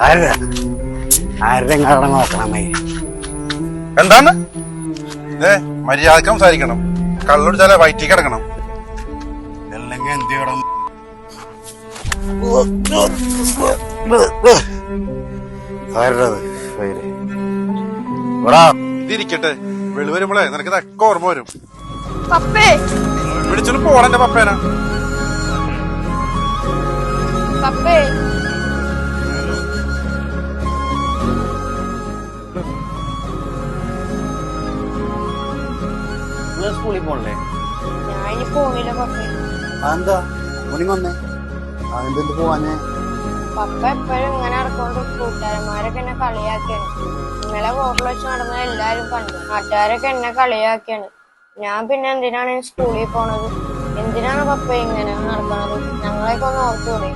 ആരുടെ നോക്കണമേ. എന്താണ് മര്യാദക്ക് സംസാരിക്കണം. കള്ളുടിച്ചാലേ വയറ്റി കിടക്കണം. അല്ലെങ്കിൽ എന്ത് ചെയ്യണം? ഇതിരിക്കട്ടെ, വെളി വരുമ്പോളേ നിനക്ക് ഇതൊക്കെ ഓർമ്മ വരും. വിളിച്ചോണ്ട് പോണെന്റെ പപ്പേനാ. സ്കൂളിൽ പോണല്ലേ? ഞാൻ പോണില്ല പപ്പേ. അതെന്താ വന്നേ? അതെന്തെന്ത് പോവാഞ്ഞേ? പപ്പ എപ്പോഴും ഇങ്ങനെ നടക്കൊണ്ട് കൂട്ടുകാരന്മാരൊക്കെ എന്നെ കളിയാക്കിയാണ്. ഇന്നലെ ഹോട്ടൽ വെച്ച് നടന്ന എല്ലാരും കണ്ടു. നാട്ടുകാരൊക്കെ എന്നെ കളിയാക്കിയാണ്. ഞാൻ പിന്നെ എന്തിനാണ് സ്കൂളിൽ പോണത്? എന്തിനാണ് പപ്പ ഇങ്ങനെ നടക്കണത്? ഞങ്ങളെയൊക്കെ ഒന്ന് ഓർത്തുകൂടെ?